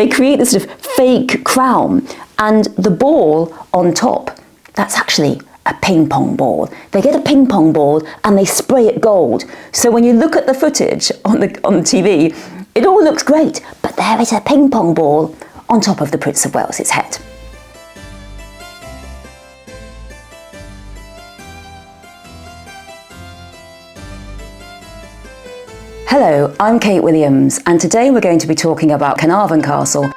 they create this sort of fake crown, and the ball on top, that's actually a ping pong ball. They get a ping pong ball and they spray it gold. So when you look at the footage on the TV, it all looks great, but there is a ping pong ball on top of the Prince of Wales's head. Hello, I'm Kate Williams, and today we're going to be talking about Caernarfon Castle.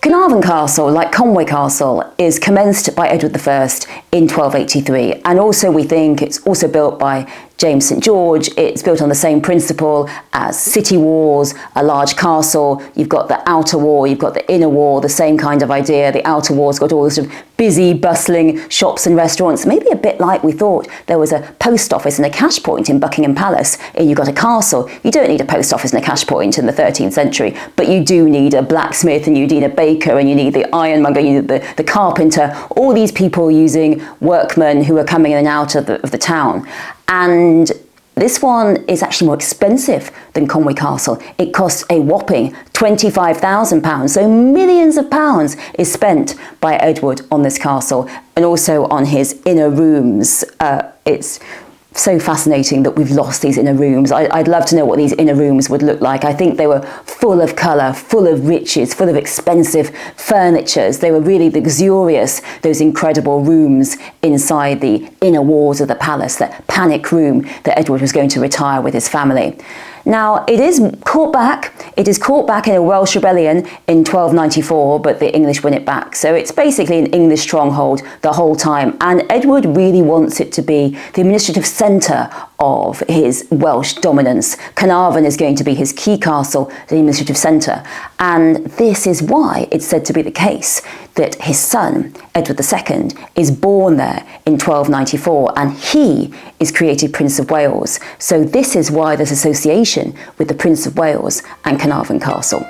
Caernarfon Castle, like Conway Castle, is commenced by Edward I in 1283, and also we think it's also built by James St George. It's built on the same principle as city walls, a large castle. You've got the outer wall, you've got the inner wall, the same kind of idea. The outer wall's got all the sort of busy, bustling shops and restaurants, maybe a bit like we thought there was a post office and a cash point in Buckingham Palace, and you've got a castle. You don't need a post office and a cash point in the 13th century, but you do need a blacksmith, and you need a baker, and you need the ironmonger, you need the carpenter, all these people using workmen who are coming in and out of the town. And this one is actually more expensive than Conway Castle. It costs a whopping £25,000, so millions of pounds is spent by Edward on this castle, and also on his inner rooms. It's so fascinating that we've lost these inner rooms. I'd love to know what these inner rooms would look like. I think they were full of colour, full of riches, full of expensive furniture. They were really luxurious, those incredible rooms inside the inner walls of the palace, that panic room that Edward was going to retire with his family. Now, it is caught back in a Welsh rebellion in 1294, but the English win it back. So it's basically an English stronghold the whole time. And Edward really wants it to be the administrative centre of his Welsh dominance. Caernarfon is going to be his key castle, the administrative centre. And this is why it's said to be the case that his son, Edward II, is born there in 1294, and he is created Prince of Wales. So this is why there's association with the Prince of Wales and Caernarfon Castle.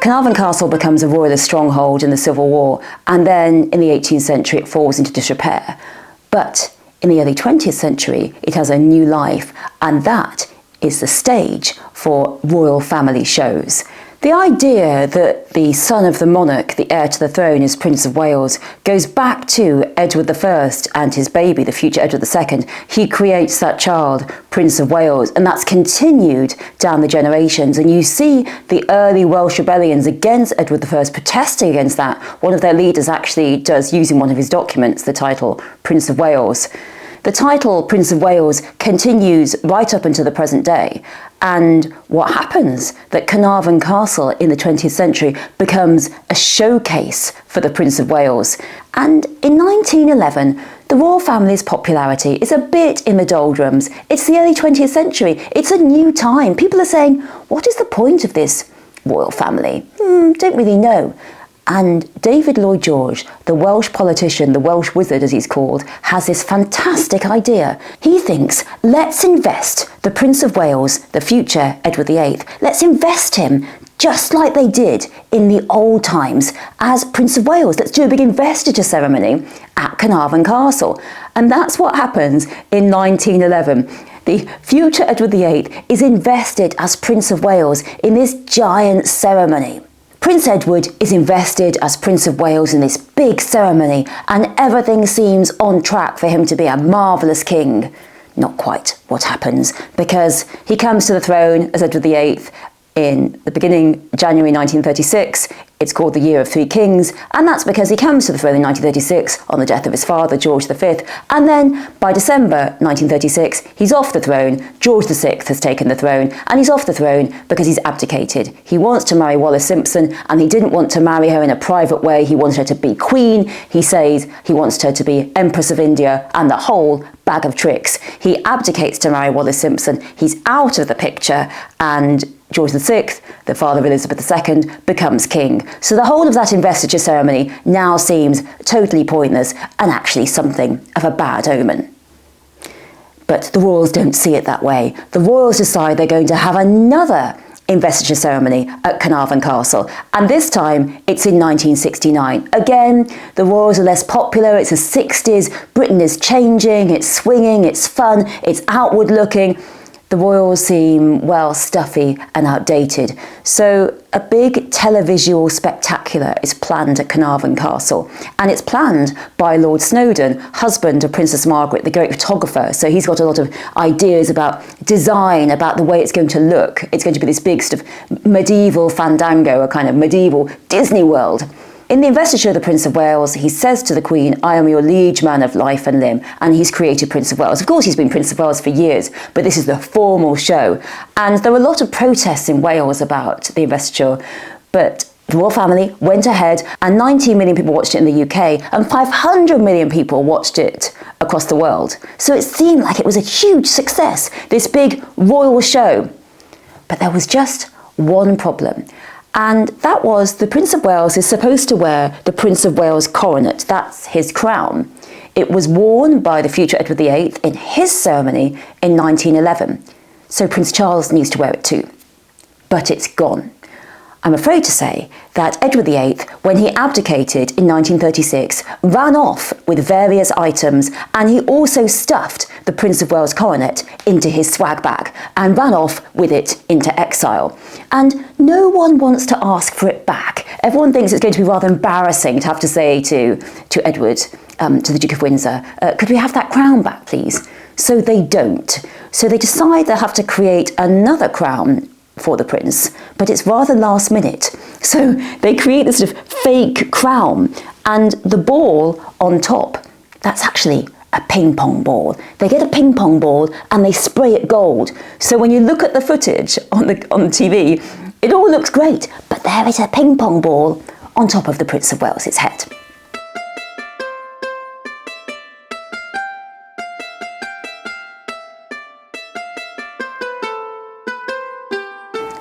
Caernarfon Castle becomes a royalist stronghold in the Civil War, and then in the 18th century it falls into disrepair. But in the early 20th century, it has a new life, and that is the stage for royal family shows. The idea that the son of the monarch, the heir to the throne, is Prince of Wales goes back to Edward I and his baby, the future Edward II. He creates that child, Prince of Wales, and that's continued down the generations. And you see the early Welsh rebellions against Edward I protesting against that. One of their leaders actually does, using one of his documents, the title Prince of Wales. The title Prince of Wales continues right up until the present day. And what happens? That Caernarfon Castle in the 20th century becomes a showcase for the Prince of Wales. And in 1911, the royal family's popularity is a bit in the doldrums. It's the early 20th century. It's a new time. People are saying, what is the point of this royal family? Don't really know. And David Lloyd George, the Welsh politician, the Welsh wizard as he's called, has this fantastic idea. He thinks, let's invest the Prince of Wales, the future Edward VIII, let's invest him just like they did in the old times as Prince of Wales. Let's do a big investiture ceremony at Caernarfon Castle. And that's what happens in 1911. The future Edward VIII is invested as Prince of Wales in this giant ceremony. Prince Edward is invested as Prince of Wales in this big ceremony, and everything seems on track for him to be a marvellous king. Not quite what happens, because he comes to the throne as Edward VIII in the beginning, January 1936. It's called the Year of Three Kings, and that's because he comes to the throne in 1936 on the death of his father, George V, and then by December 1936, he's off the throne. George VI has taken the throne, and he's off the throne because he's abdicated. He wants to marry Wallis Simpson, and he didn't want to marry her in a private way. He wanted her to be queen. He says he wants her to be Empress of India, and the whole bag of tricks. He abdicates to marry Wallis Simpson. He's out of the picture, and George VI, the father of Elizabeth II, becomes king. So the whole of that investiture ceremony now seems totally pointless and actually something of a bad omen. But the royals don't see it that way. The royals decide they're going to have another investiture ceremony at Caernarfon Castle, and this time it's in 1969. Again, the royals are less popular. It's the 60s, Britain is changing, it's swinging, it's fun, it's outward looking. The royals seem, well, stuffy and outdated. So a big televisual spectacular is planned at Caernarfon Castle, and it's planned by Lord Snowdon, husband of Princess Margaret, the great photographer. So he's got a lot of ideas about design, about the way it's going to look. It's going to be this big sort of medieval fandango, a kind of medieval Disney World. In the investiture of the Prince of Wales, he says to the Queen, "I am your liege man of life and limb," and he's created Prince of Wales. Of course, he's been Prince of Wales for years, but this is the formal show. And there were a lot of protests in Wales about the investiture, but the royal family went ahead, and 19 million people watched it in the UK, and 500 million people watched it across the world. So it seemed like it was a huge success, this big royal show. But there was just one problem. And that was the Prince of Wales is supposed to wear the Prince of Wales coronet. That's his crown. It was worn by the future Edward VIII in his ceremony in 1911. So Prince Charles needs to wear it too. But it's gone. I'm afraid to say that Edward VIII, when he abdicated in 1936, ran off with various items, and he also stuffed the Prince of Wales coronet into his swag bag and ran off with it into exile. And no one wants to ask for it back. Everyone thinks it's going to be rather embarrassing to have to say to Edward, to the Duke of Windsor, "Could we have that crown back, please?" So they don't. So they decide they'll have to create another crown for the prince, but it's rather last minute. So they create this sort of fake crown, and the ball on top, that's actually a ping pong ball. They get a ping pong ball and they spray it gold. So when you look at the footage on the TV, it all looks great, but there is a ping pong ball on top of the Prince of Wales's head.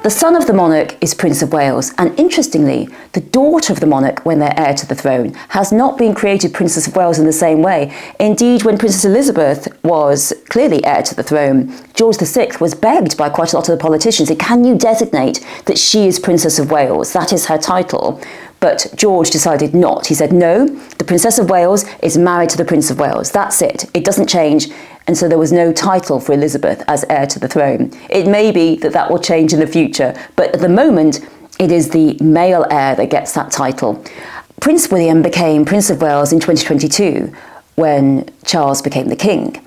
The son of the monarch is Prince of Wales, and interestingly, the daughter of the monarch, when they're heir to the throne, has not been created Princess of Wales in the same way. Indeed, when Princess Elizabeth was clearly heir to the throne, George VI was begged by quite a lot of the politicians, "Can you designate that she is Princess of Wales? That is her title." But George decided not. He said, "No, the Princess of Wales is married to the Prince of Wales. That's it. It doesn't change." And so there was no title for Elizabeth as heir to the throne. It may be that that will change in the future, but at the moment, it is the male heir that gets that title. Prince William became Prince of Wales in 2022 when Charles became the king.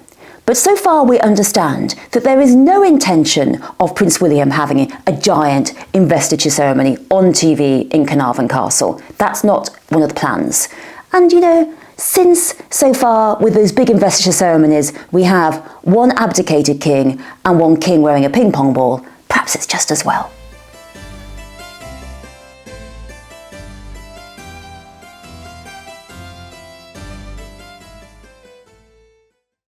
But so far we understand that there is no intention of Prince William having a giant investiture ceremony on TV in Caernarfon Castle. That's not one of the plans. And since so far with those big investiture ceremonies we have one abdicated king and one king wearing a ping pong ball, perhaps it's just as well.